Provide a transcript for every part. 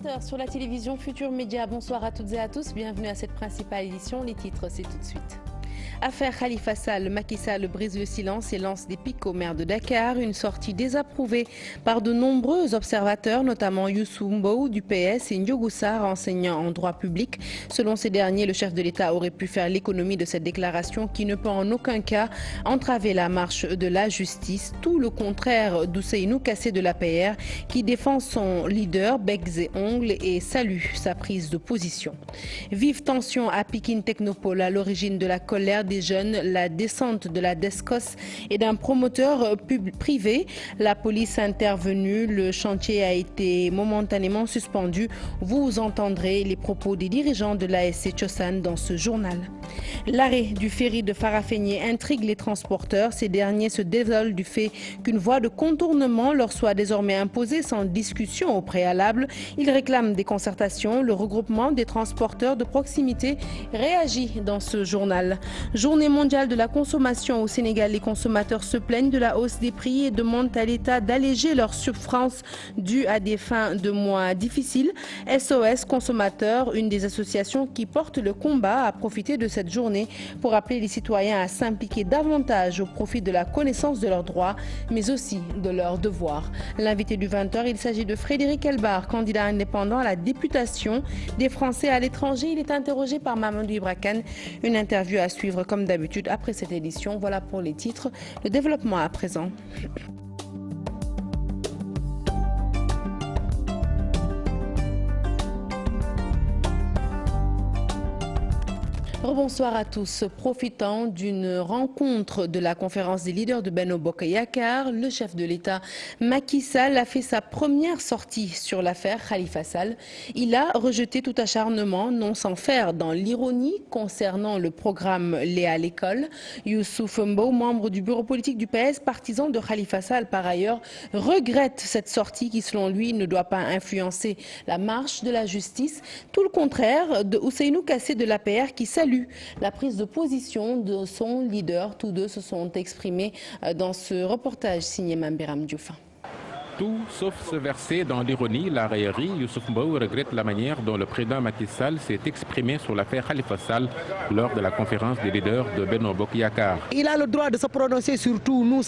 20h sur la télévision Futur Média. Bonsoir à toutes et à tous. Bienvenue à cette principale édition. Les titres, c'est tout de suite. Affaire Khalifa Sall, Macky Sall brise le silence et lance des piques au maire de Dakar. Une sortie désapprouvée par de nombreux observateurs, notamment Youssou Mbow du PS et Ndiogou Sarr, enseignant en droit public. Selon ces derniers, le chef de l'État aurait pu faire l'économie de cette déclaration qui ne peut en aucun cas entraver la marche de la justice. Tout le contraire d'Ousseynou Kassé de l'APR qui défend son leader becs et ongles et salue sa prise de position. Vive tension à Pikine Technopole à l'origine de la colère des jeunes, la descente de la DESCOS et d'un promoteur privé. La police intervenue, le chantier a été momentanément suspendu. Vous entendrez les propos des dirigeants de l'ASC Tchossan dans ce journal. L'arrêt du ferry de Farafenni intrigue les transporteurs. Ces derniers se désolent du fait qu'une voie de contournement leur soit désormais imposée sans discussion au préalable. Ils réclament des concertations. Le regroupement des transporteurs de proximité réagit dans ce journal. Journée mondiale de la consommation au Sénégal, les consommateurs se plaignent de la hausse des prix et demandent à l'État d'alléger leurs souffrances dues à des fins de mois difficiles. SOS Consommateurs, une des associations qui porte le combat, a profité de cette journée pour appeler les citoyens à s'impliquer davantage au profit de la connaissance de leurs droits, mais aussi de leurs devoirs. L'invité du 20h, il s'agit de Frédéric Elbar, candidat indépendant à la députation des Français à l'étranger. Il est interrogé par Mamadou Ibrakan. Une interview à suivre comme d'habitude après cette édition. Voilà pour les titres. Le développement à présent. Bonsoir à tous. Profitant d'une rencontre de la conférence des leaders de Benno Bokk Yakaar, le chef de l'État Macky Sall a fait sa première sortie sur l'affaire Khalifa Sall. Il a rejeté tout acharnement, non sans faire dans l'ironie concernant le programme Léa à l'école. Youssouf Mbow, membre du bureau politique du PS, partisan de Khalifa Sall par ailleurs, regrette cette sortie qui selon lui ne doit pas influencer la marche de la justice. Tout le contraire de Ousseynou Kassé de l'APR qui salue la prise de position de son leader. Tous deux se sont exprimés dans ce reportage signé Mambiram Diouf. Tout sauf se verser dans l'ironie, la raillerie, Youssouf Mbow regrette la manière dont le président Macky Sall s'est exprimé sur l'affaire Khalifa Sall lors de la conférence des leaders de Benno Bokk Yakaar. Il a le droit de se prononcer sur tout. Moi,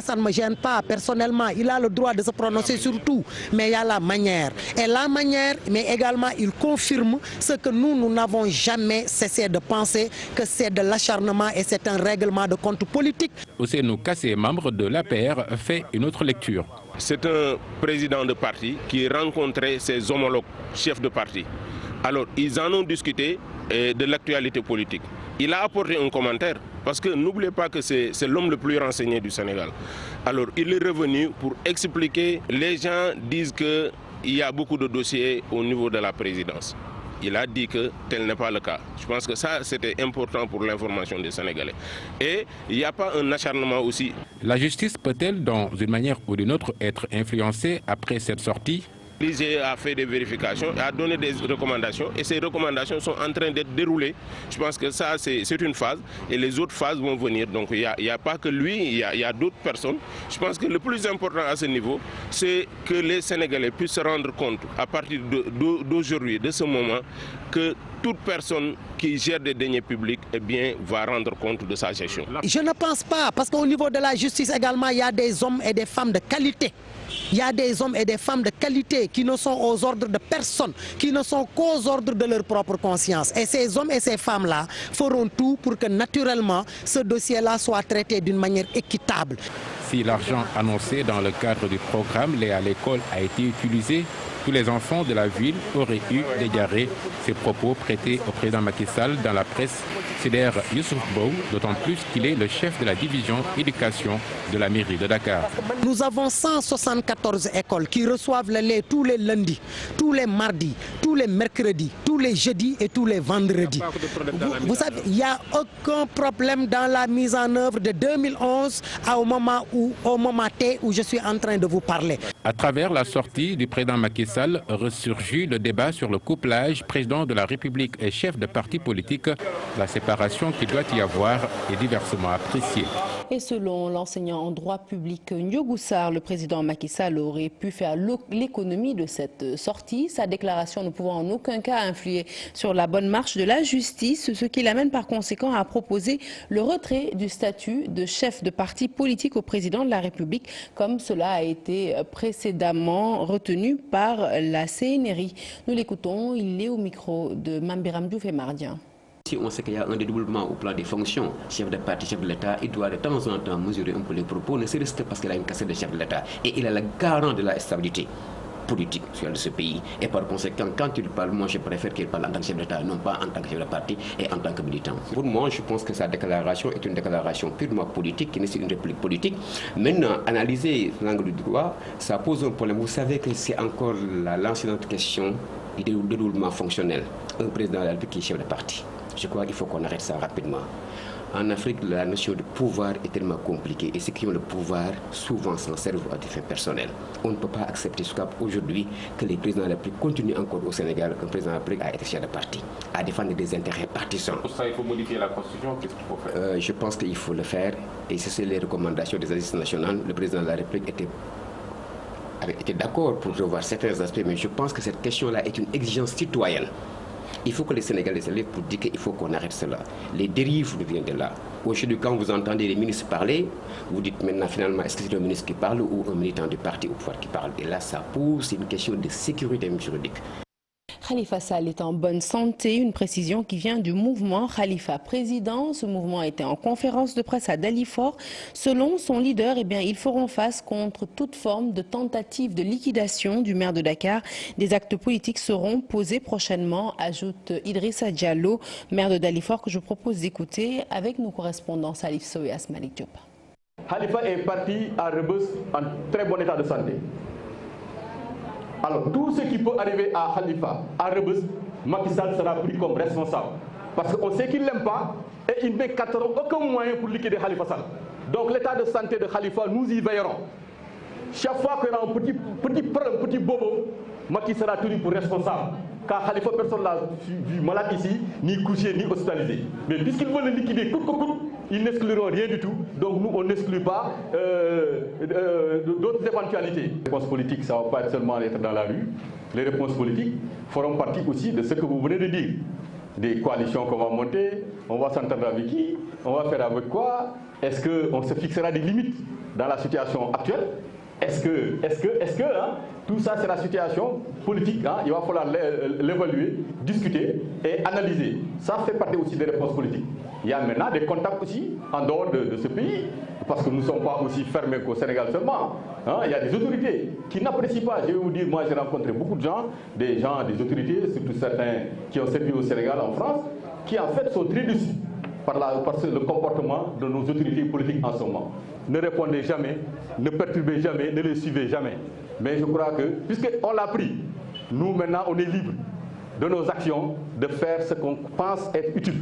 ça ne me gêne pas personnellement. Il a le droit de se prononcer sur tout. Mais il y a la manière. Et la manière, mais également, il confirme ce que nous n'avons jamais cessé de penser, que c'est de l'acharnement et c'est un règlement de compte politique. Ousseynou Kassé, membre de l'APR, fait une autre lecture. C'est un président de parti qui rencontrait ses homologues chefs de parti. Alors, ils en ont discuté de l'actualité politique. Il a apporté un commentaire, parce que n'oubliez pas que c'est l'homme le plus renseigné du Sénégal. Alors, il est revenu pour expliquer. Les gens disent qu'il y a beaucoup de dossiers au niveau de la présidence. Il a dit que tel n'est pas le cas. Je pense que ça, c'était important pour l'information des Sénégalais. Et il n'y a pas un acharnement aussi. La justice peut-elle, dans une manière ou d'une autre, être influencée après cette sortie? L'IGE a fait des vérifications, a donné des recommandations et ces recommandations sont en train d'être déroulées. Je pense que ça, c'est une phase et les autres phases vont venir. Donc il n'y a pas que lui, il y a d'autres personnes. Je pense que le plus important à ce niveau, c'est que les Sénégalais puissent se rendre compte à partir d'aujourd'hui, de ce moment, que toute personne qui gère des deniers publics va rendre compte de sa gestion. Je ne pense pas, parce qu'au niveau de la justice également, il y a des hommes et des femmes de qualité. Il y a des hommes et des femmes de qualité qui ne sont aux ordres de personne, qui ne sont qu'aux ordres de leur propre conscience. Et ces hommes et ces femmes-là feront tout pour que naturellement ce dossier-là soit traité d'une manière équitable. Si l'argent annoncé dans le cadre du programme Léa à l'école a été utilisé, tous les enfants de la ville auraient eu des diarrhées. Ces propos prêtés au président Macky Sall dans la presse sidère Youssouf Mbow, d'autant plus qu'il est le chef de la division éducation de la mairie de Dakar. Nous avons 174 écoles qui reçoivent le lait tous les lundis, tous les mardis, tous les mercredis, tous les jeudis et tous les vendredis. Vous savez, il n'y a aucun problème dans la mise en œuvre de 2011 au moment T où je suis en train de vous parler. À travers la sortie du président Macky Sall, ressurgit le débat sur le couplage président de la République et chef de parti politique. La séparation qu'il doit y avoir est diversement appréciée. Et selon l'enseignant en droit public Ndiogou Sarr, le président Macky Sall aurait pu faire l'économie de cette sortie. Sa déclaration ne pouvant en aucun cas influer sur la bonne marche de la justice, ce qui l'amène par conséquent à proposer le retrait du statut de chef de parti politique au président de la République, comme cela a été précédemment retenu par la CNRI. Nous l'écoutons, il est au micro de Mambiram Diouf et Mardien. Si on sait qu'il y a un dédoublement au plan des fonctions, chef de parti, chef de l'État, il doit de temps en temps mesurer un peu les propos, ne serait-ce que parce qu'il a une casquette de chef de l'État. Et il est le garant de la stabilité politique de ce pays. Et par conséquent, quand il parle, moi je préfère qu'il parle en tant que chef d'État, non pas en tant que chef de parti et en tant que militant. Pour moi, je pense que sa déclaration est une déclaration purement politique, qui n'est une réplique politique. Maintenant, analyser l'angle du droit, ça pose un problème. Vous savez que c'est encore l'ancienne question du déroulement fonctionnel. Un président de la République qui est chef de parti. Je crois qu'il faut qu'on arrête ça rapidement. En Afrique, la notion de pouvoir est tellement compliquée et ceux qui ont le pouvoir souvent s'en servent à des fins personnelles. On ne peut pas accepter ce qu'aujourd'hui que les présidents de la République continuent encore au Sénégal, qu'un président de la République a été chef de parti, à défendre des intérêts partisans. Pour ça, il faut modifier la Constitution. Qu'est-ce qu'il faut faire? Je pense qu'il faut le faire et c'est les recommandations des assises nationales. Le président de la République était d'accord pour revoir certains aspects, mais je pense que cette question-là est une exigence citoyenne. Il faut que les Sénégalais se lèvent pour dire qu'il faut qu'on arrête cela. Les dérives nous viennent de là. Aujourd'hui, quand vous entendez les ministres parler, vous dites maintenant finalement, est-ce que c'est un ministre qui parle ou un militant du parti au pouvoir qui parle? Et là, ça pose une question de sécurité juridique. Khalifa Sall est en bonne santé, une précision qui vient du mouvement Khalifa Président. Ce mouvement était en conférence de presse à Dalifort. Selon son leader, ils feront face contre toute forme de tentative de liquidation du maire de Dakar. Des actes politiques seront posés prochainement, ajoute Idrissa Diallo, maire de Dalifort, que je propose d'écouter avec nos correspondants Salif Sow et Asmalik Diop. Khalifa est parti à Rebeuss en très bon état de santé. Alors, tout ce qui peut arriver à Khalifa, à Rebeuss, Macky Sall sera pris comme responsable. Parce qu'on sait qu'il ne l'aime pas et il n'écartera aucun moyen pour liquider Khalifa Sall. Donc, l'état de santé de Khalifa, nous y veillerons. Chaque fois qu'il y aura un petit bobo, Macky sera tenu pour responsable. Car Khalifa, personne ne l'a vu malade ici, ni couché, ni hospitalisé. Mais puisqu'ils veulent le liquider coûte que coûte, ils n'excluront rien du tout. Donc nous, on n'exclut pas d'autres éventualités. Les réponses politiques, ça ne va pas être seulement être dans la rue. Les réponses politiques feront partie aussi de ce que vous venez de dire. Des coalitions qu'on va monter, on va s'entendre avec qui, on va faire avec quoi. Est-ce qu'on se fixera des limites dans la situation actuelle? Est-ce que tout ça c'est la situation politique, il va falloir l'évaluer, discuter et analyser. Ça fait partie aussi des réponses politiques. Il y a maintenant des contacts aussi en dehors de ce pays, parce que nous ne sommes pas aussi fermés qu'au Sénégal seulement. Il y a des autorités qui n'apprécient pas. Je vais vous dire, moi j'ai rencontré beaucoup de gens, des autorités, surtout certains qui ont servi au Sénégal, en France, qui en fait sont très déçus par le comportement de nos autorités politiques en ce moment. Ne répondez jamais, ne perturbez jamais, ne les suivez jamais. Mais je crois que, puisqu'on l'a pris, nous maintenant on est libre de nos actions, de faire ce qu'on pense être utile.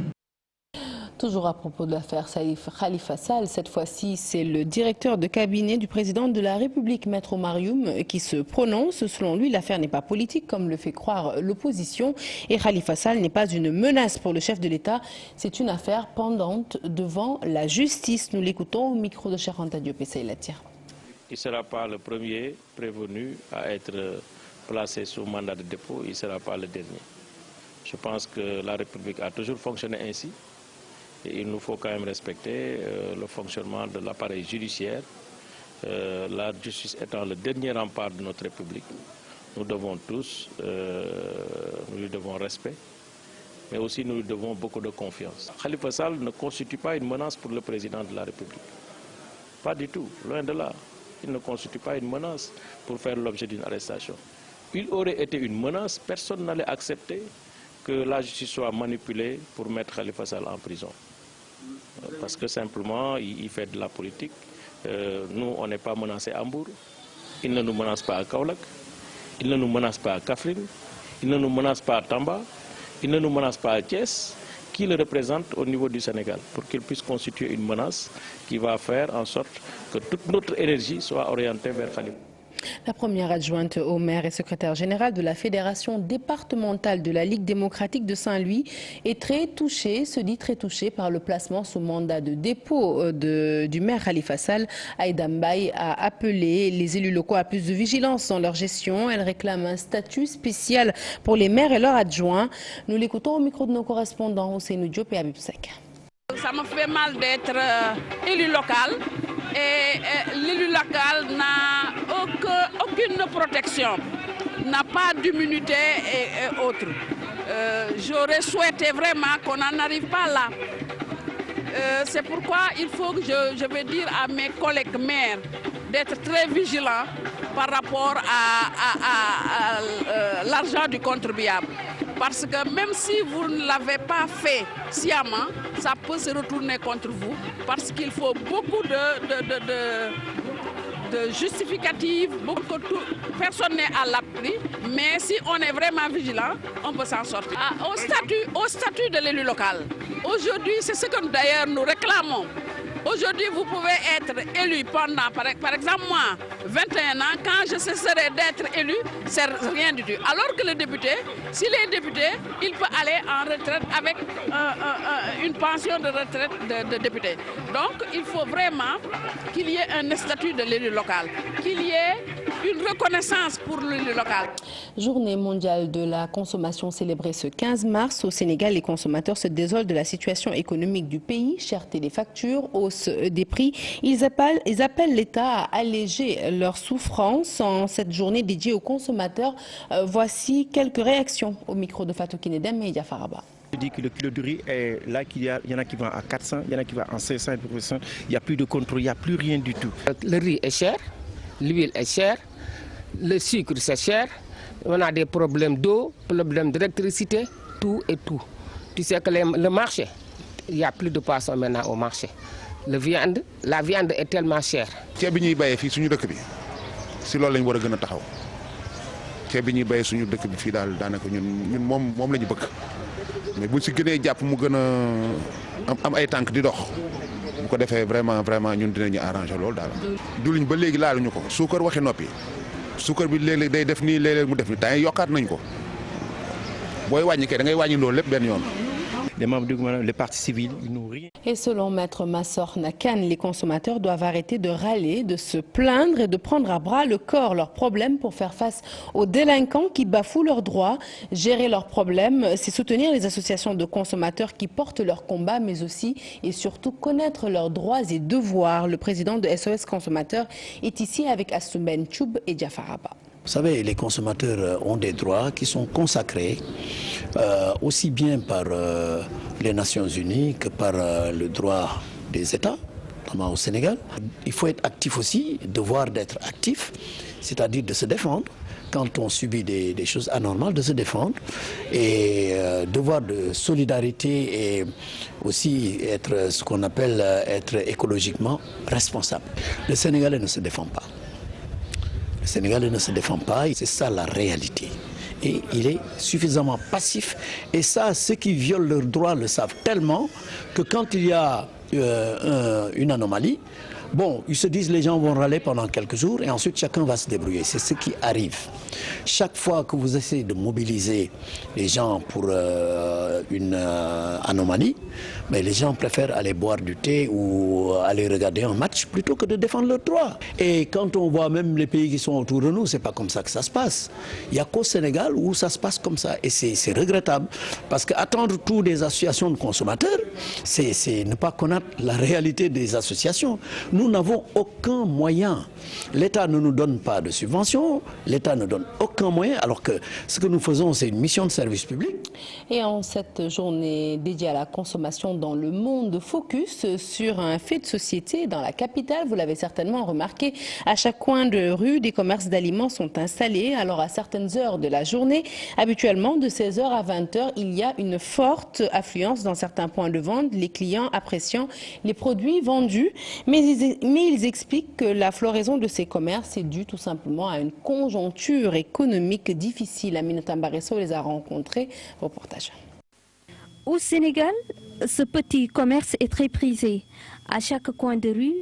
Toujours à propos de l'affaire Khalifa Sall, cette fois-ci, c'est le directeur de cabinet du président de la République, Maître Oumar Youm, qui se prononce. Selon lui, l'affaire n'est pas politique, comme le fait croire l'opposition. Et Khalifa Sall n'est pas une menace pour le chef de l'État. C'est une affaire pendante devant la justice. Nous l'écoutons au micro de Cheikh Anta Diop et Seyla Tir. Il ne sera pas le premier prévenu à être placé sous mandat de dépôt. Il ne sera pas le dernier. Je pense que la République a toujours fonctionné ainsi. Et il nous faut quand même respecter le fonctionnement de l'appareil judiciaire. La justice étant le dernier rempart de notre République, nous devons tous, nous lui devons respect, mais aussi nous lui devons beaucoup de confiance. Khalifa Sall ne constitue pas une menace pour le président de la République. Pas du tout, loin de là. Il ne constitue pas une menace pour faire l'objet d'une arrestation. Il aurait été une menace, personne n'allait accepter que la justice soit manipulée pour mettre Khalifa Sall en prison. Parce que simplement, il fait de la politique. Nous, on n'est pas menacés à Mbour. Il ne nous menace pas à Kaolack. Il ne nous menace pas à Kaffrine. Il ne nous menace pas à Tamba. Il ne nous menace pas à Thiès, qui le représente au niveau du Sénégal, pour qu'il puisse constituer une menace qui va faire en sorte que toute notre énergie soit orientée vers Khalifa. La première adjointe au maire et secrétaire générale de la Fédération départementale de la Ligue démocratique de Saint-Louis est très touchée, se dit très touchée par le placement sous mandat de dépôt du maire Khalifa Sall. Aïda Mbaye a appelé les élus locaux à plus de vigilance dans leur gestion. Elle réclame un statut spécial pour les maires et leurs adjoints. Nous l'écoutons au micro de nos correspondants Ousseynou Diop et Habib Sek. Ça me fait mal d'être élu local et l'élu local n'a aucune protection, n'a pas d'immunité et autres. J'aurais souhaité vraiment qu'on n'en arrive pas là. C'est pourquoi il faut que je vais dire à mes collègues maires d'être très vigilants par rapport à l'argent du contribuable. Parce que même si vous ne l'avez pas fait sciemment, ça peut se retourner contre vous. Parce qu'il faut beaucoup de justificatifs, personne n'est à l'abri. Mais si on est vraiment vigilant, on peut s'en sortir. Au statut de l'élu local, aujourd'hui, c'est ce que d'ailleurs nous réclamons. Aujourd'hui, vous pouvez être élu pendant, par exemple, moi, 21 ans, quand je cesserai d'être élu, c'est rien du tout. Alors que le député, s'il est député, il peut aller en retraite avec une pension de retraite de député. Donc, il faut vraiment qu'il y ait un statut de l'élu local, qu'il y ait une reconnaissance pour l'élu local. Journée mondiale de la consommation célébrée ce 15 mars. Au Sénégal, les consommateurs se désolent de la situation économique du pays, cherté des factures, hausse des prix. Ils appellent l'État à alléger leur souffrance en cette journée dédiée aux consommateurs. Voici quelques réactions au micro de Fatou Kinedem et Diafaraba. Je dis que le kilo de riz est là, il y en a qui vont à 400, il y en a qui vont à 500, il n'y a plus de contrôle, il n'y a plus rien du tout. Le riz est cher, l'huile est chère, le sucre c'est cher, on a des problèmes d'eau, problèmes d'électricité, tout et tout. Tu sais que le marché, il n'y a plus de poissons maintenant au marché. La viande est tellement chère. ceeb bi ñuy bayee fii suñu dëkk bi si loolu lañ war a gën a taxaw ceeb bi ñuy bayee suñu dëkk bi fii daal daanaka ñun moom la ñu bëgg mais bu si gënee jàpp mu gën a am ay tànk di dox bu ko defee vraiment ñun dinañu arranger loolu daal. diwlin ba léegi laaluñu ko suukar waxi noppi suukar bi léeg-léeg day def nii léeg-léeg mu def nii temps yokkaat nañ ko booy wàññi kay da ngay wàññi loolu lépp benn yoon. Les membres du gouvernement, les partis civils, ils n'ont rien. Et selon Maître Massor Nakan, les consommateurs doivent arrêter de râler, de se plaindre et de prendre à bras le corps leurs problèmes pour faire face aux délinquants qui bafouent leurs droits. Gérer leurs problèmes, c'est soutenir les associations de consommateurs qui portent leurs combats, mais aussi et surtout connaître leurs droits et devoirs. Le président de SOS Consommateurs est ici avec Assouben Choub et Diafaraba. Vous savez, les consommateurs ont des droits qui sont consacrés aussi bien par les Nations Unies que par le droit des États, notamment au Sénégal. Il faut être actif aussi, devoir d'être actif, c'est-à-dire de se défendre. Quand on subit des choses anormales, de se défendre. Et devoir de solidarité et aussi être ce qu'on appelle être écologiquement responsable. Le Sénégalais ne se défend pas. Le Sénégalais ne se défend pas, c'est ça la réalité. Et il est suffisamment passif. Et ça, ceux qui violent leurs droits le savent tellement que quand il y a une anomalie, bon, ils se disent les gens vont râler pendant quelques jours et ensuite chacun va se débrouiller. C'est ce qui arrive. Chaque fois que vous essayez de mobiliser les gens pour une anomalie, mais les gens préfèrent aller boire du thé ou aller regarder un match plutôt que de défendre leurs droits. Et quand on voit même les pays qui sont autour de nous, c'est pas comme ça que ça se passe. Il n'y a qu'au Sénégal où ça se passe comme ça. Et c'est regrettable. Parce qu'attendre tout des associations de consommateurs, c'est ne pas connaître la réalité des associations. Nous n'avons aucun moyen. L'État ne nous donne pas de subventions, l'État ne donne aucun moyen, alors que ce que nous faisons, c'est une mission de service public. Et en cette journée dédiée à la consommation dans le monde, focus sur un fait de société dans la capitale. Vous l'avez certainement remarqué, à chaque coin de rue, des commerces d'aliments sont installés. Alors à certaines heures de la journée, habituellement de 16h à 20h, il y a une forte affluence dans certains points de vente, les clients appréciant les produits vendus. Mais ils expliquent que la floraison de ces commerces est due tout simplement à une conjoncture économique difficile. Aminata Mbaresso les a rencontrés. Reportage. Au Sénégal, ce petit commerce est très prisé. À chaque coin de rue,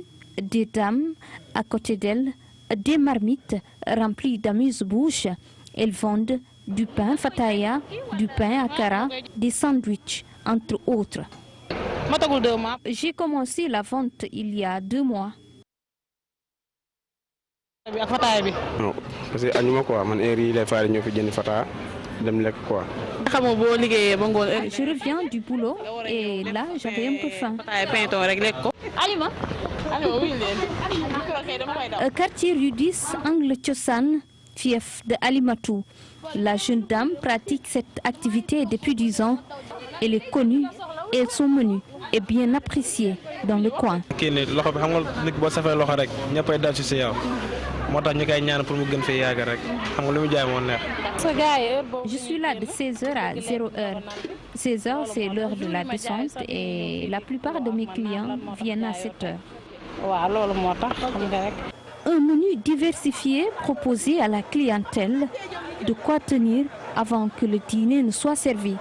des dames, à côté d'elles, des marmites remplies d'amuse-bouches. Elles vendent du pain fataya, du pain akara, des sandwichs, entre autres. J'ai commencé la vente il y a 2 mois. Non, parce que añuma quoi, man heure yi lay faari ñoo fi jënd fata dem lekk quoi. Je reviens du boulot et là j'avais un peu faim. Quartier rue 10, angle Tiosan, fief de Alimatou. La jeune dame pratique cette activité depuis 10 ans. Elle est connue et son menu est bien apprécié dans le coin. Je suis là de 16h à 0h. 16h, c'est l'heure de la descente et la plupart de mes clients viennent à cette heure. Un menu diversifié proposé à la clientèle, de quoi tenir avant que le dîner ne soit servi.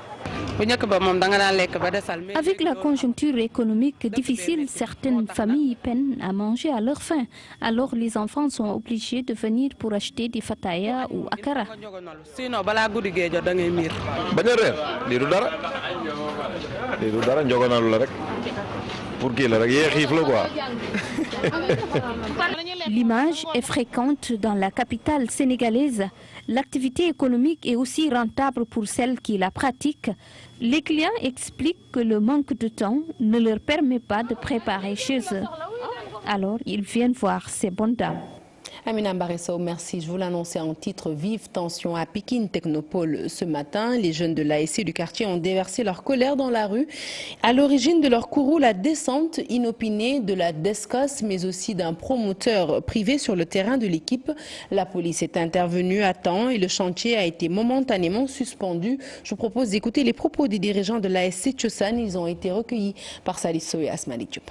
Avec la conjoncture économique difficile, certaines familles peinent à manger à leur faim. Alors les enfants sont obligés de venir pour acheter des fataya ou akara. L'image est fréquente dans la capitale sénégalaise. L'activité économique est aussi rentable pour celles qui la pratiquent. Les clients expliquent que le manque de temps ne leur permet pas de préparer chez eux. Alors, ils viennent voir ces bonnes dames. Amina Mbaresso, merci. Je vous l'annonçais en titre, vive tension à Pikine Technopole ce matin. Les jeunes de l'ASC du quartier ont déversé leur colère dans la rue. À l'origine de leur courroux, la descente inopinée de la DESCOS, mais aussi d'un promoteur privé sur le terrain de l'équipe. La police est intervenue à temps et le chantier a été momentanément suspendu. Je vous propose d'écouter les propos des dirigeants de l'ASC Tiosan. Ils ont été recueillis par Salisso et Asmali Diop.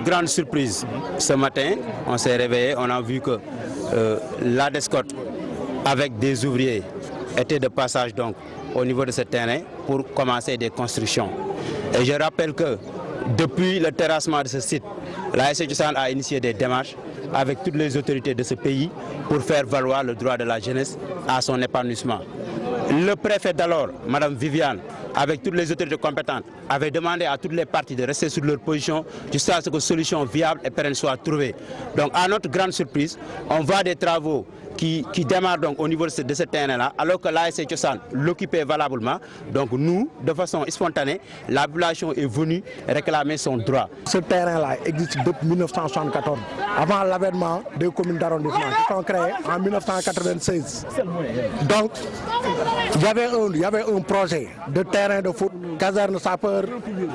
Grande surprise, ce matin, on s'est réveillé, on a vu que la DESCOS avec des ouvriers était de passage donc au niveau de ce terrain pour commencer des constructions. Et je rappelle que depuis le terrassement de ce site, l'ASC Tiosan a initié des démarches avec toutes les autorités de ce pays pour faire valoir le droit de la jeunesse à son épanouissement. Le préfet d'alors, Mme Viviane, avec toutes les autorités compétentes, avait demandé à toutes les parties de rester sur leur position jusqu'à ce que solutions viables et pérennes soient trouvées. Donc à notre grande surprise, on voit des travaux qui démarrent donc au niveau de ce terrain-là, alors que l'ASC Tiosan l'occupait valablement. Donc nous, de façon spontanée, la population est venue réclamer son droit. Ce terrain-là existe depuis 1974, avant l'avènement des communes d'arrondissement qui sont créées en 1996. Donc, il y avait un projet de terrain de foot, caserne sapeur,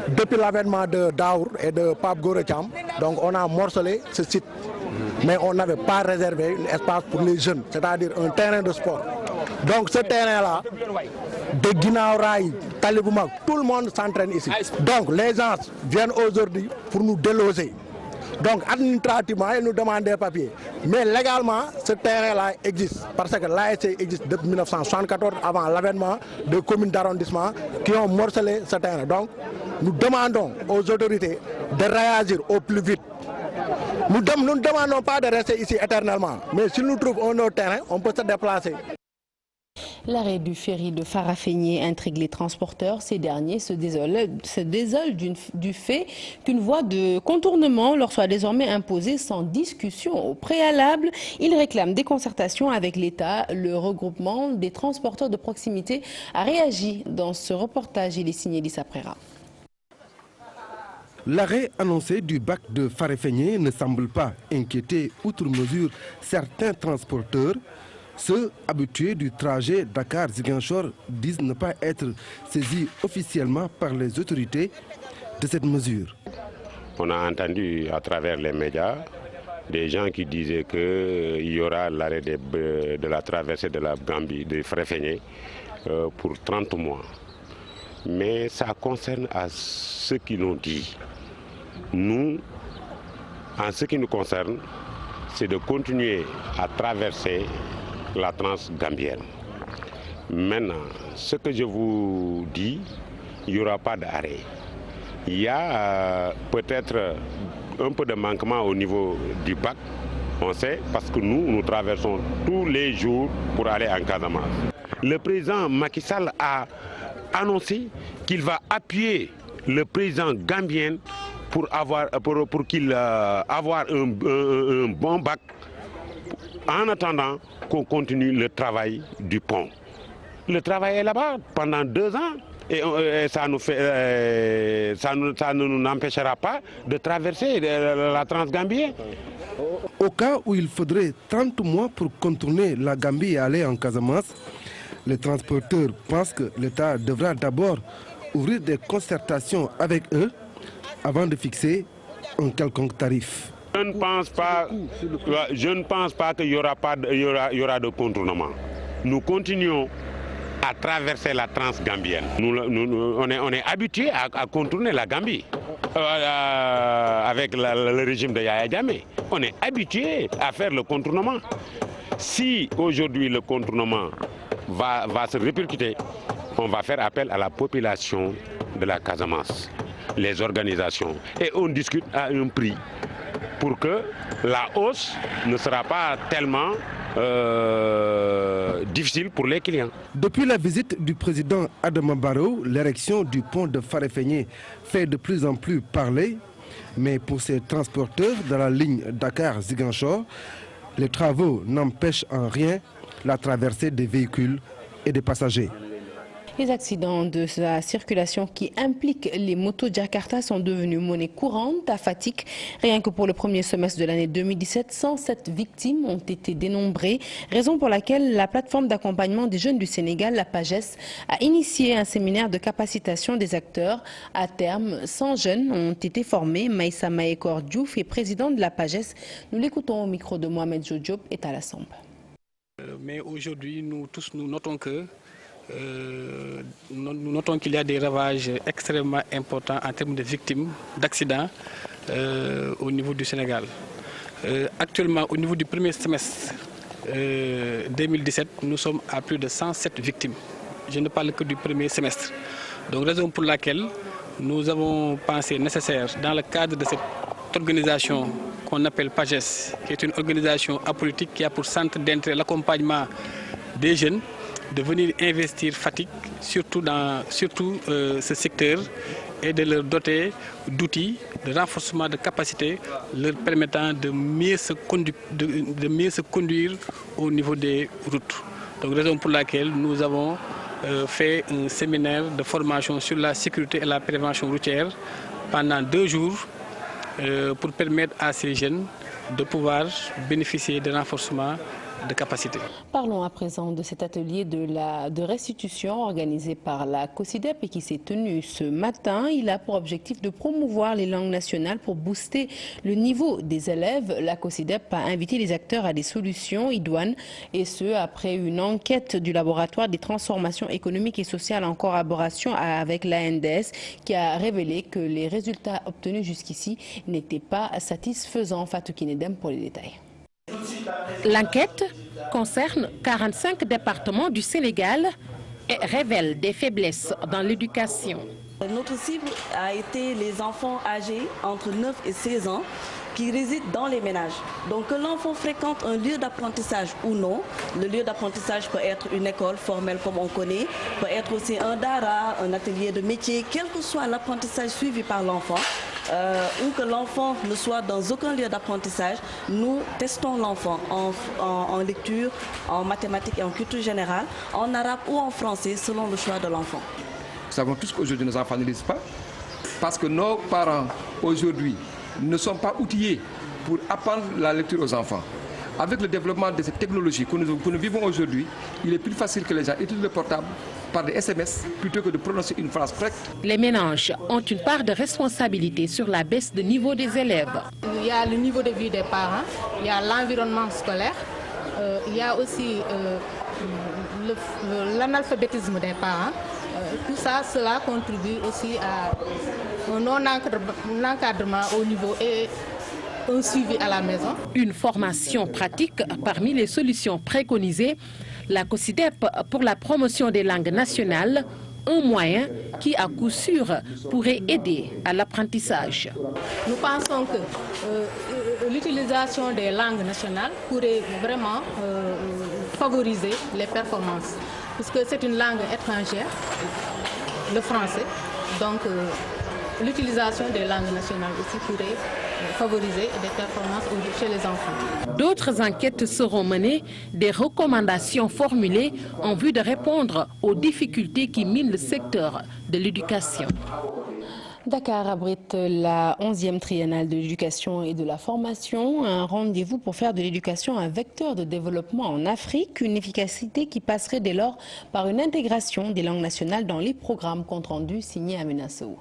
depuis l'avènement de Daour et de Pape Gorecham. Donc on a morcelé ce site. Mais on n'avait pas réservé un espace pour les jeunes, c'est-à-dire un terrain de sport. Donc ce terrain-là, de Guinaouraï, Taliboumak, tout le monde s'entraîne ici. Donc les gens viennent aujourd'hui pour nous déloger. Donc administrativement, ils nous demandent des papiers. Mais légalement, ce terrain-là existe. Parce que l'ASC existe depuis 1974, avant l'avènement des communes d'arrondissement qui ont morcelé ce terrain. Donc nous demandons aux autorités de réagir au plus vite. Nous ne demandons pas de rester ici éternellement, mais si nous trouvons un autre terrain, on peut se déplacer. L'arrêt du ferry de Farafenni intrigue les transporteurs. Ces derniers se désolent du fait qu'une voie de contournement leur soit désormais imposée sans discussion au préalable. Ils réclament des concertations avec l'État. Le regroupement des transporteurs de proximité a réagi dans ce reportage. Il est signé Lissa Prera. L'arrêt annoncé du bac de Farafenni ne semble pas inquiéter outre mesure certains transporteurs. Ceux habitués du trajet Dakar-Ziguinchor disent ne pas être saisis officiellement par les autorités de cette mesure. On a entendu à travers les médias des gens qui disaient qu'il y aura l'arrêt de la traversée de la Gambie, de Farafenni, pour 30 mois. Mais ça concerne à ceux qui l'ont dit. Nous, en ce qui nous concerne, c'est de continuer à traverser la transgambienne. Maintenant, ce que je vous dis, il n'y aura pas d'arrêt. Il y a peut-être un peu de manquement au niveau du bac. On sait parce que nous traversons tous les jours pour aller en Casamance. Le président Macky Sall a annoncé qu'il va appuyer le président gambien pour qu'il avoir un bon bac en attendant qu'on continue le travail du pont. Le travail est là-bas pendant 2 ans et ça ne nous empêchera pas de traverser la Transgambie. Au cas où il faudrait 30 mois pour contourner la Gambie et aller en Casamance, les transporteurs pensent que l'État devra d'abord ouvrir des concertations avec eux avant de fixer un quelconque tarif. Je ne pense pas qu'il y aura de contournement. Nous continuons à traverser la Transgambienne. On est habitué à contourner la Gambie avec le régime de Yaya Jammeh. On est habitué à faire le contournement. Si aujourd'hui le contournement va se répercuter, on va faire appel à la population de la Casamance, les organisations, et on discute à un prix pour que la hausse ne sera pas tellement difficile pour les clients. Depuis la visite du président Adama Barrow, l'érection du pont de Farefenni fait de plus en plus parler, mais pour ces transporteurs de la ligne Dakar-Ziguinchor, les travaux n'empêchent en rien la traversée des véhicules et des passagers. Les accidents de la circulation qui impliquent les motos Jakarta sont devenus monnaie courante à Fatick. Rien que pour le premier semestre de l'année 2017, 107 victimes ont été dénombrées, raison pour laquelle la plateforme d'accompagnement des jeunes du Sénégal, la PAGES, a initié un séminaire de capacitation des acteurs. À terme, 100 jeunes ont été formés. Maïssa Mahékor Diouf est président de la PAGES. Nous l'écoutons au micro de Mohamed Diop et Talassambe. Mais aujourd'hui, nous notons que nous notons qu'il y a des ravages extrêmement importants en termes de victimes d'accidents au niveau du Sénégal. Actuellement, au niveau du premier semestre 2017, nous sommes à plus de 107 victimes. Je ne parle que du premier semestre. Donc, raison pour laquelle nous avons pensé nécessaire, dans le cadre de cette organisation qu'on appelle PAGES, qui est une organisation apolitique qui a pour centre d'intérêt l'accompagnement des jeunes, de venir investir Fatick, surtout dans ce secteur, et de leur doter d'outils de renforcement de capacités leur permettant de mieux se conduire au niveau des routes. Donc, raison pour laquelle nous avons fait un séminaire de formation sur la sécurité et la prévention routière pendant 2 jours pour permettre à ces jeunes de pouvoir bénéficier de renforcement de capacité. Parlons à présent de cet atelier de restitution organisé par la COSIDEP et qui s'est tenu ce matin. Il a pour objectif de promouvoir les langues nationales pour booster le niveau des élèves. La COSIDEP a invité les acteurs à des solutions idoines, et ce après une enquête du laboratoire des transformations économiques et sociales en collaboration avec l'ANDS qui a révélé que les résultats obtenus jusqu'ici n'étaient pas satisfaisants. Fatou Kinedem pour les détails. L'enquête concerne 45 départements du Sénégal et révèle des faiblesses dans l'éducation. Notre cible a été les enfants âgés entre 9 et 16 ans qui résident dans les ménages. Donc que l'enfant fréquente un lieu d'apprentissage ou non, le lieu d'apprentissage peut être une école formelle comme on connaît, peut être aussi un dara, un atelier de métier, quel que soit l'apprentissage suivi par l'enfant, ou que l'enfant ne soit dans aucun lieu d'apprentissage, nous testons l'enfant en lecture, en mathématiques et en culture générale, en arabe ou en français selon le choix de l'enfant. Nous savons tous qu'aujourd'hui nos enfants ne lisent pas parce que nos parents aujourd'hui ne sont pas outillés pour apprendre la lecture aux enfants. Avec le développement de cette technologie que nous vivons aujourd'hui, il est plus facile que les gens utilisent le portable par des SMS plutôt que de prononcer une phrase correcte. Les ménages ont une part de responsabilité sur la baisse de niveau des élèves. Il y a le niveau de vie des parents, il y a l'environnement scolaire, il y a aussi l'analphabétisme des parents. Tout ça, cela contribue aussi à un non-encadrement au niveau et un suivi à la maison. Une formation pratique parmi les solutions préconisées. La COSIDEP pour la promotion des langues nationales un moyen qui, à coup sûr, pourrait aider à l'apprentissage. Nous pensons que l'utilisation des langues nationales pourrait vraiment favoriser les performances, puisque c'est une langue étrangère, le français, donc l'utilisation des langues nationales aussi pourrait favoriser des performances chez les enfants. D'autres enquêtes seront menées, des recommandations formulées en vue de répondre aux difficultés qui minent le secteur de l'éducation. Dakar abrite la 11e triennale de l'éducation et de la formation, un rendez-vous pour faire de l'éducation un vecteur de développement en Afrique, une efficacité qui passerait dès lors par une intégration des langues nationales dans les programmes compte rendu signé Amina Sow.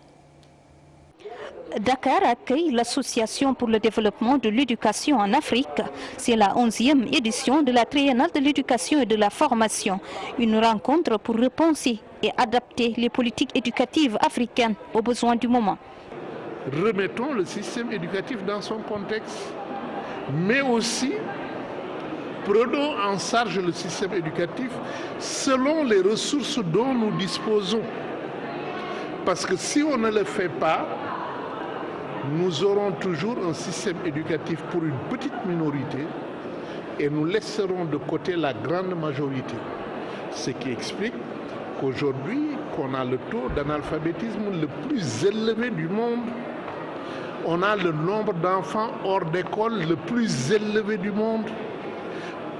Dakar accueille l'Association pour le développement de l'éducation en Afrique. C'est la 11e édition de la triennale de l'éducation et de la formation. Une rencontre pour repenser et adapter les politiques éducatives africaines aux besoins du moment. Remettons le système éducatif dans son contexte, mais aussi prenons en charge le système éducatif selon les ressources dont nous disposons. Parce que si on ne le fait pas, nous aurons toujours un système éducatif pour une petite minorité et nous laisserons de côté la grande majorité. Ce qui explique qu'aujourd'hui, qu'on a le taux d'analphabétisme le plus élevé du monde, on a le nombre d'enfants hors d'école le plus élevé du monde,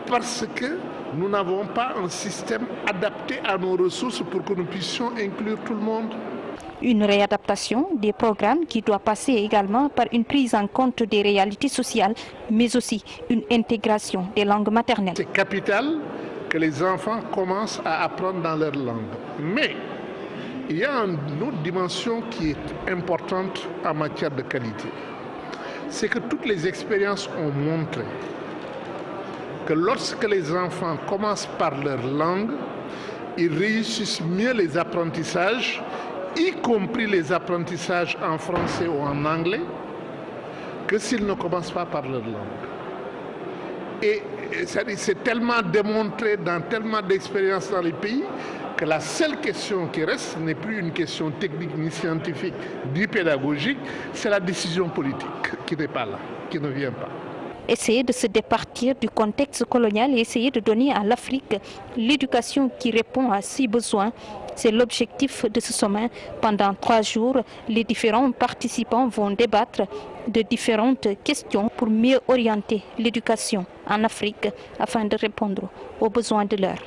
parce que nous n'avons pas un système adapté à nos ressources pour que nous puissions inclure tout le monde. Une réadaptation des programmes qui doit passer également par une prise en compte des réalités sociales, mais aussi une intégration des langues maternelles. C'est capital que les enfants commencent à apprendre dans leur langue. Mais il y a une autre dimension qui est importante en matière de qualité. C'est que toutes les expériences ont montré que lorsque les enfants commencent par leur langue, ils réussissent mieux les apprentissages, y compris les apprentissages en français ou en anglais, que s'ils ne commencent pas par leur langue. Et c'est tellement démontré dans tellement d'expériences dans les pays que la seule question qui reste n'est plus une question technique ni scientifique ni pédagogique, c'est la décision politique qui n'est pas là, qui ne vient pas. Essayer de se départir du contexte colonial et essayer de donner à l'Afrique l'éducation qui répond à ses besoins. C'est l'objectif de ce sommet. Pendant 3 jours, les différents participants vont débattre de différentes questions pour mieux orienter l'éducation en Afrique afin de répondre aux besoins de l'heure.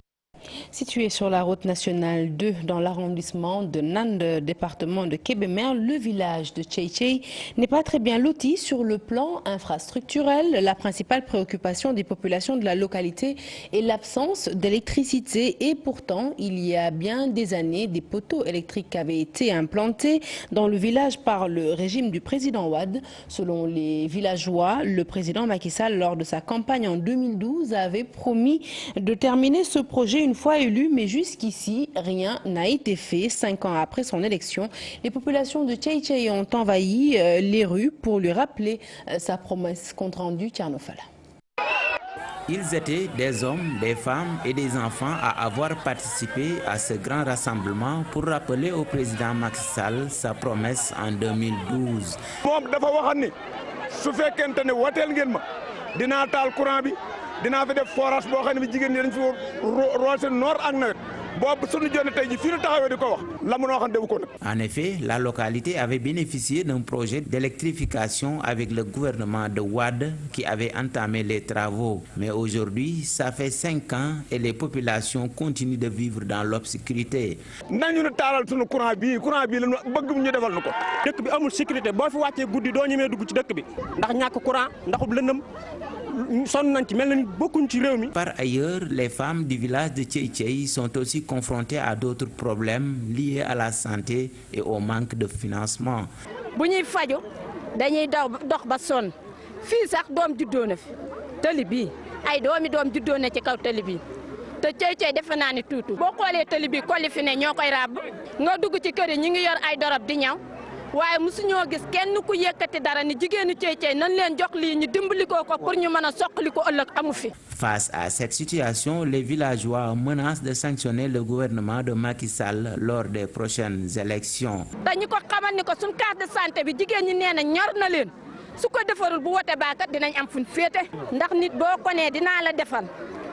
Situé sur la route nationale 2 dans l'arrondissement de Nande, département de Kébémer, le village de Tchétché n'est pas très bien loti sur le plan infrastructurel. La principale préoccupation des populations de la localité est l'absence d'électricité et pourtant il y a bien des années des poteaux électriques avaient été implantés dans le village par le régime du président Wade. Selon les villageois, le président Macky Sall lors de sa campagne en 2012 avait promis de terminer ce projet une fois élu, mais jusqu'ici, rien n'a été fait. 5 ans après son élection, les populations de Tchétché ont envahi les rues pour lui rappeler sa promesse. Compte rendu Tcharnofala. Ils étaient des hommes, des femmes et des enfants à avoir participé à ce grand rassemblement pour rappeler au président Macky Sall sa promesse en 2012. dinaa fi def forage boo xam ne jigéen ñi dañ fi rool seen noor ak nawet boobu suñu jonne tey ji fii la taxawee di ko wax la mu noo xam defu ko nag. En effet, la localité avait bénéficié d'un projet d'électrification avec le gouvernement de Wade qui avait entamé les travaux. Mais aujourd'hui, ça fait 5 ans et les populations continuent de vivre dans l'obscurité. nañu ne taalal suñu courant bii la bëgg ñu defal na ko. dëkk bi amul sécurité boo fi wàccee guddi doo ñemee dugg ci dëkk bi ndax ñàkk courant ndaxub lëndëm. Par ailleurs, les femmes du village de Tchétché sont aussi confrontées à d'autres problèmes liés à la santé et au manque de financement. bu ñuy faju dañuy dox ba sonn fii sax doom juddoo na fi tali bii ay doom juddoo na ci kaw tali bii te Tchétché defe naa ni tuuti boo xoolee tali bii kolli fi ne ñoo koy ràbb nga dugg ci kër yi ñu ngi yor ay dorab di ñaw waaye musuñoo gis kenn ku yëkkati dara ni jigéenu Cey nan leen jox lii ñu dimbali ko pour ñu mën a soqali ko ëllëg amu fi. Face à cette situation, les villageois menacent de sanctionner le gouvernement de Macky Sall lors des prochaines élections. dañu ko xamal ni ko suñ carte de santé bi jigéen ñi nee na ñor na leen su ko defarul bu wote baakat dinañ am fuñ féete ndax nit boo ko nee dinaa la defal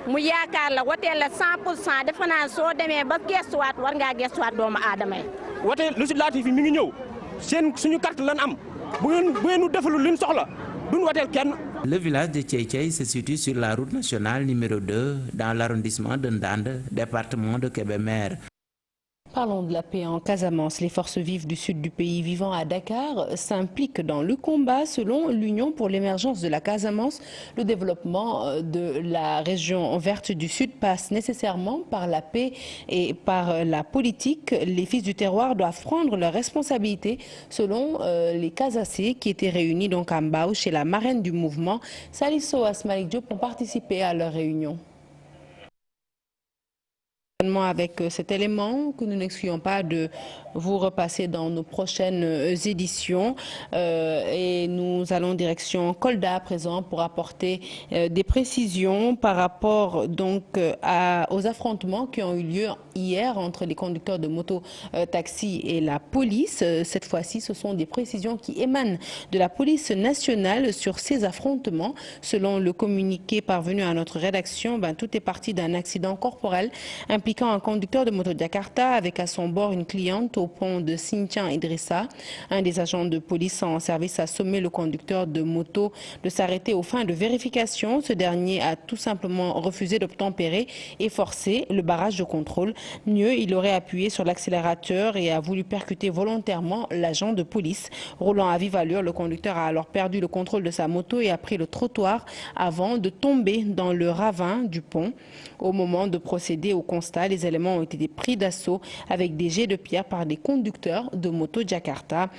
mu yaakaar la woteel la 100% defe naa soo demee ba gestuwaat war ngaa gestuwaat doomu aadama yi. wote législatif yi mi ngi ñëw suñu carte lan am bu ngeen defalul liñ soxla duñ woteel kenn. Le village de Cey se situe sur la route nationale numéro 2 dans l'arrondissement de Ndande, département de Kébémer. Parlons de la paix en Casamance. Les forces vives du sud du pays vivant à Dakar s'impliquent dans le combat. Selon l'Union pour l'émergence de la Casamance, le développement de la région verte du sud passe nécessairement par la paix et par la politique. Les fils du terroir doivent prendre leurs responsabilités, selon les Casacés qui étaient réunis donc à Mbao chez la marraine du mouvement. Salisso Asmalik Diop ont participé à leur réunion. Avec cet élément que nous n'excluons pas de vous repasser dans nos prochaines éditions et nous allons direction Kolda à présent pour apporter des précisions par rapport donc aux affrontements qui ont eu lieu hier entre les conducteurs de moto-taxi et la police. Cette fois-ci, ce sont des précisions qui émanent de la police nationale sur ces affrontements. Selon le communiqué parvenu à notre rédaction, tout est parti d'un accident corporel impliquant un conducteur de moto Jakarta avec à son bord une cliente au pont de Sinthian Idrissa. Un des agents de police en service a sommé le conducteur de moto de s'arrêter aux fins de vérification. Ce dernier a tout simplement refusé d'obtempérer et forcé le barrage de contrôle. Mieux, il aurait appuyé sur l'accélérateur et a voulu percuter volontairement l'agent de police. Roulant à vive allure, le conducteur a alors perdu le contrôle de sa moto et a pris le trottoir avant de tomber dans le ravin du pont. Au moment de procéder au constat, les éléments ont été pris d'assaut avec des jets de pierre par des conducteurs de moto Jakarta.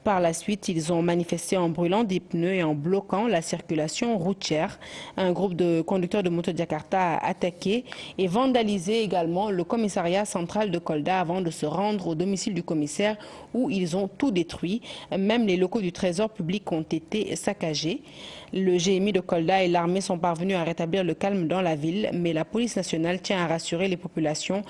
Par la suite, ils ont manifesté en brûlant des pneus et en bloquant la circulation routière. Un groupe de conducteurs de moto Jakarta a attaqué et vandalisé également le commissariat central de Kolda avant de se rendre au domicile du commissaire où ils ont tout détruit. Même les locaux du trésor public ont été saccagés. Le GMI de Kolda et l'armée sont parvenus à rétablir le calme dans la ville, mais la police nationale tient à rassurer les populations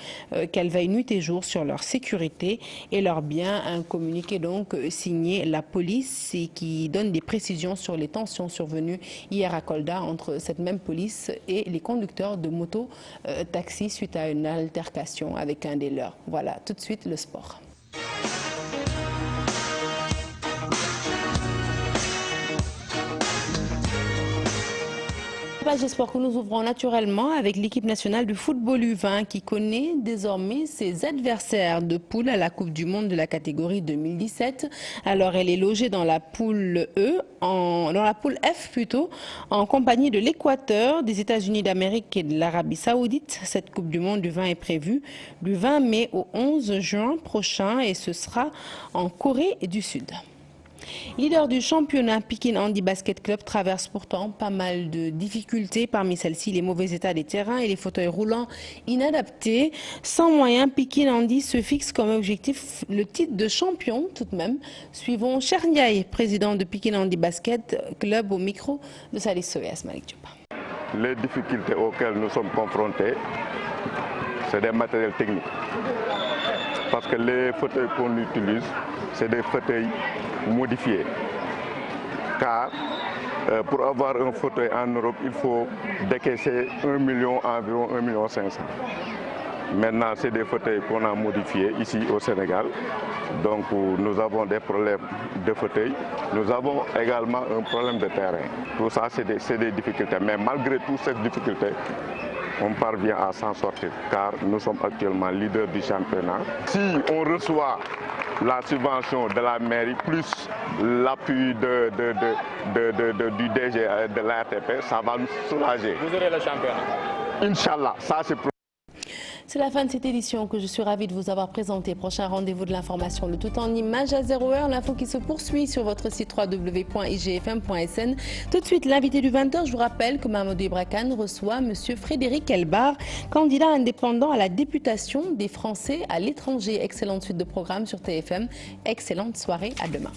qu'elle veille nuit et jour sur leur sécurité et leurs biens. Un communiqué donc signé la police et qui donne des précisions sur les tensions survenues hier à Kolda entre cette même police et les conducteurs de moto-taxi suite à une altercation avec un des leurs. Voilà, tout de suite le sport. J'espère que nous ouvrons naturellement avec l'équipe nationale du football U20 qui connaît désormais ses adversaires de poule à la Coupe du Monde de la catégorie 2017. Alors elle est logée dans la poule dans la poule F plutôt, en compagnie de l'Équateur, des États-Unis d'Amérique et de l'Arabie Saoudite. Cette Coupe du Monde du 20 est prévue du 20 mai au 11 juin prochain et ce sera en Corée du Sud. Leader du championnat, Pekin Handi Basket Club traverse pourtant pas mal de difficultés. Parmi celles-ci, les mauvais états des terrains et les fauteuils roulants inadaptés. Sans moyens, Pekin Handi se fixe comme objectif le titre de champion tout de même. Suivons Cherniaï, président de Pekin Handi Basket Club, au micro de Salisso Asmalik Diop. Les difficultés auxquelles nous sommes confrontés, c'est des matériels techniques. Parce que les fauteuils qu'on utilise, c'est des fauteuils modifiés. Car pour avoir un fauteuil en Europe, il faut décaisser 1 million, environ 1,5 million. Maintenant, c'est des fauteuils qu'on a modifiés ici au Sénégal. Donc nous avons des problèmes de fauteuils. Nous avons également un problème de terrain. Tout ça, c'est des difficultés. Mais malgré toutes ces difficultés, on parvient à s'en sortir car nous sommes actuellement leaders du championnat. Si on reçoit la subvention de la mairie plus l'appui du DG de l'ARTP, ça va nous soulager. Vous aurez le championnat. Inch'Allah, ça c'est C'est la fin de cette édition que je suis ravie de vous avoir présentée. Prochain rendez-vous de l'information, le tout en image à 0h. L'info qui se poursuit sur votre site www.igfm.sn. Tout de suite, l'invité du 20h. Je vous rappelle que Mamadou Ibra Kane reçoit M. Frédéric Elbar, candidat indépendant à la députation des Français à l'étranger. Excellente suite de programme sur TFM. Excellente soirée. À demain.